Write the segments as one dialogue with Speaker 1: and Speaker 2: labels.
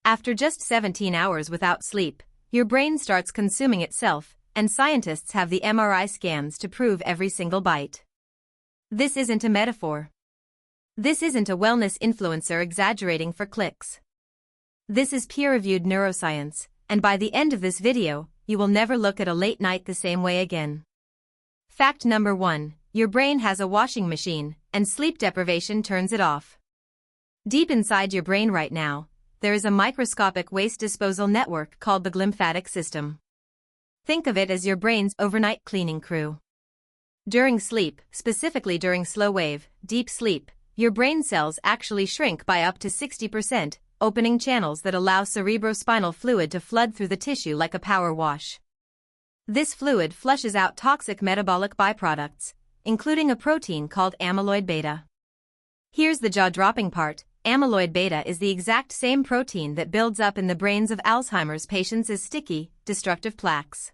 Speaker 1: After just 17 hours without sleep, your brain starts consuming itself, and scientists have the MRI scans to prove every single bite. This isn't a metaphor. This isn't a wellness influencer exaggerating for clicks. This is peer-reviewed neuroscience, and by the end of this video, you will never look at a late night the same way again. Fact number 1, your brain has a washing machine, and sleep deprivation turns it off. Deep inside your brain right now, there is a microscopic waste disposal network called the glymphatic system. Think of it as your brain's overnight cleaning crew. During sleep, specifically during slow-wave, deep sleep, your brain cells actually shrink by up to 60%, opening channels that allow cerebrospinal fluid to flood through the tissue like a power wash. This fluid flushes out toxic metabolic byproducts, including a protein called amyloid beta. Here's the jaw-dropping part. Amyloid beta is the exact same protein that builds up in the brains of Alzheimer's patients as sticky, destructive plaques.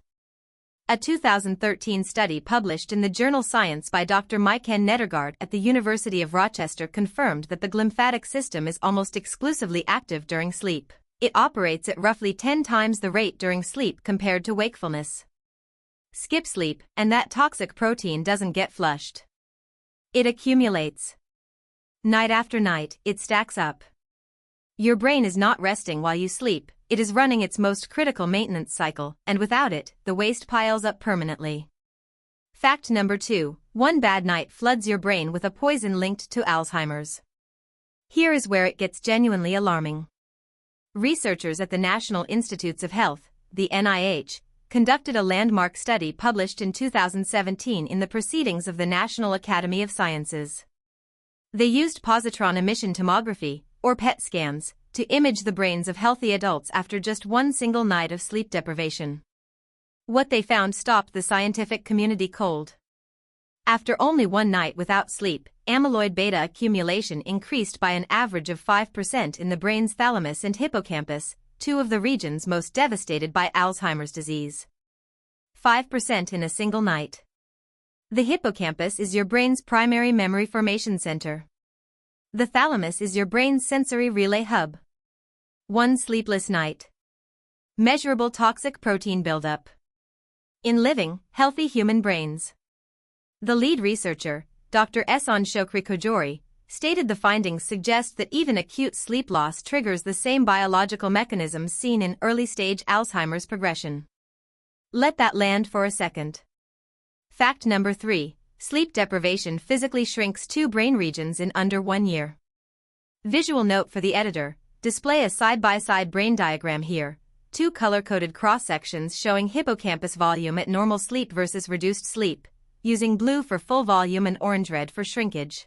Speaker 1: A 2013 study published in the journal Science by Dr. Maiken Nedergaard at the University of Rochester confirmed that the glymphatic system is almost exclusively active during sleep. It operates at roughly 10 times the rate during sleep compared to wakefulness. Skip sleep, and that toxic protein doesn't get flushed. It accumulates. Night after night, it stacks up. Your brain is not resting while you sleep, it is running its most critical maintenance cycle, and without it, the waste piles up permanently. Fact number 2, one bad night floods your brain with a poison linked to Alzheimer's. Here is where it gets genuinely alarming. Researchers at the National Institutes of Health, the NIH, conducted a landmark study published in 2017 in the Proceedings of the National Academy of Sciences. They used positron emission tomography, or PET scans, to image the brains of healthy adults after just one single night of sleep deprivation. What they found stopped the scientific community cold. After only one night without sleep, amyloid beta accumulation increased by an average of 5% in the brain's thalamus and hippocampus, two of the regions most devastated by Alzheimer's disease. 5% in a single night. The hippocampus is your brain's primary memory formation center. The thalamus is your brain's sensory relay hub. One sleepless night. Measurable toxic protein buildup. In living, healthy human brains. The lead researcher, Dr. Ehsan Shokri-Kojori, stated the findings suggest that even acute sleep loss triggers the same biological mechanisms seen in early-stage Alzheimer's progression. Let that land for a second. Fact number 3, sleep deprivation physically shrinks 2 brain regions in under 1 year. Visual note for the editor, display a side-by-side brain diagram here, 2 color-coded cross-sections showing hippocampus volume at normal sleep versus reduced sleep, using blue for full volume and orange-red for shrinkage.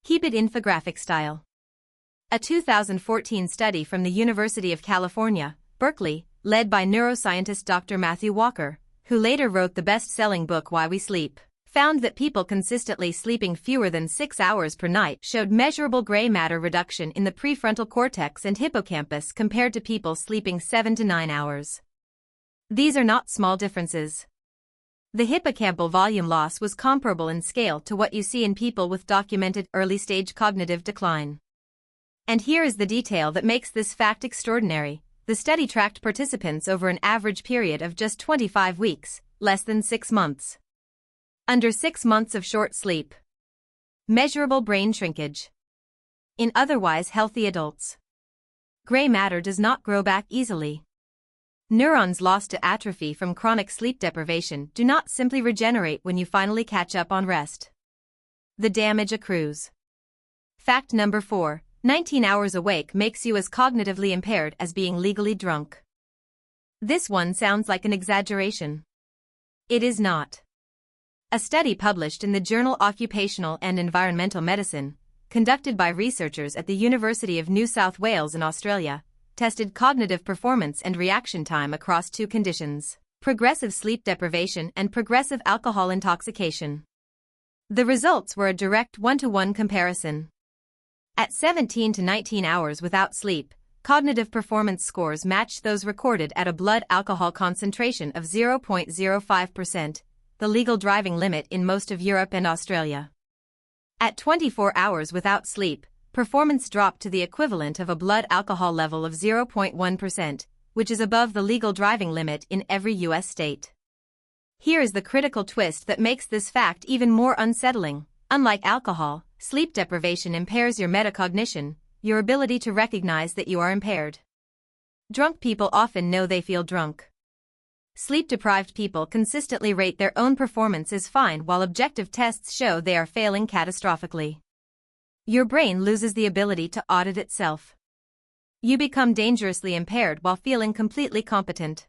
Speaker 1: Keep it infographic style. A 2014 study from the University of California, Berkeley, led by neuroscientist Dr. Matthew Walker, who later wrote the best-selling book Why We Sleep, found that people consistently sleeping fewer than 6 hours per night showed measurable gray matter reduction in the prefrontal cortex and hippocampus compared to people sleeping 7 to 9 hours. These are not small differences. The hippocampal volume loss was comparable in scale to what you see in people with documented early-stage cognitive decline. And here is the detail that makes this fact extraordinary. The study tracked participants over an average period of just 25 weeks, less than 6 months. Under 6 months of short sleep. Measurable brain shrinkage. In otherwise healthy adults. Gray matter does not grow back easily. Neurons lost to atrophy from chronic sleep deprivation do not simply regenerate when you finally catch up on rest. The damage accrues. Fact number 4, 19 hours awake makes you as cognitively impaired as being legally drunk. This one sounds like an exaggeration. It is not. A study published in the journal Occupational and Environmental Medicine, conducted by researchers at the University of New South Wales in Australia, tested cognitive performance and reaction time across 2 conditions: progressive sleep deprivation and progressive alcohol intoxication. The results were a direct 1-to-1 comparison. At 17 to 19 hours without sleep, cognitive performance scores matched those recorded at a blood alcohol concentration of 0.05%, the legal driving limit in most of Europe and Australia. At 24 hours without sleep, performance dropped to the equivalent of a blood alcohol level of 0.1%, which is above the legal driving limit in every U.S. state. Here is the critical twist that makes this fact even more unsettling. Unlike alcohol, sleep deprivation impairs your metacognition, your ability to recognize that you are impaired. Drunk people often know they feel drunk. Sleep-deprived people consistently rate their own performance as fine while objective tests show they are failing catastrophically. Your brain loses the ability to audit itself. You become dangerously impaired while feeling completely competent.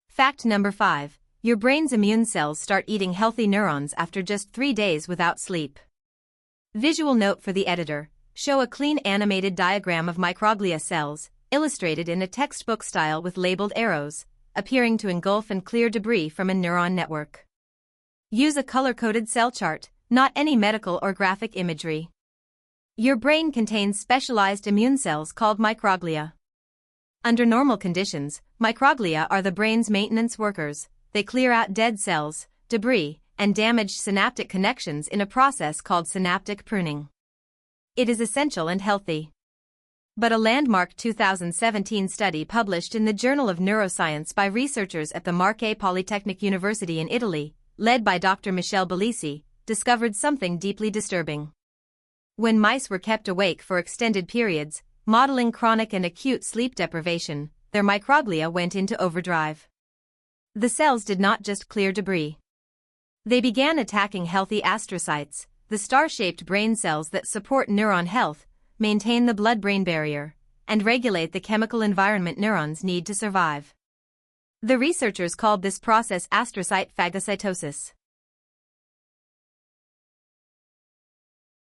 Speaker 1: Fact number 5. Your brain's immune cells start eating healthy neurons after just 3 days without sleep. Visual note for the editor: show a clean animated diagram of microglia cells, illustrated in a textbook style with labeled arrows, appearing to engulf and clear debris from a neuron network. Use a color-coded cell chart, not any medical or graphic imagery. Your brain contains specialized immune cells called microglia. Under normal conditions, microglia are the brain's maintenance workers. They clear out dead cells, debris, and damaged synaptic connections in a process called synaptic pruning. It is essential and healthy. But a landmark 2017 study published in the Journal of Neuroscience by researchers at the Marche Polytechnic University in Italy, led by Dr. Michele Bellisi, discovered something deeply disturbing. When mice were kept awake for extended periods, modeling chronic and acute sleep deprivation, their microglia went into overdrive. The cells did not just clear debris. They began attacking healthy astrocytes, the star-shaped brain cells that support neuron health, maintain the blood-brain barrier, and regulate the chemical environment neurons need to survive. The researchers called this process astrocyte phagocytosis.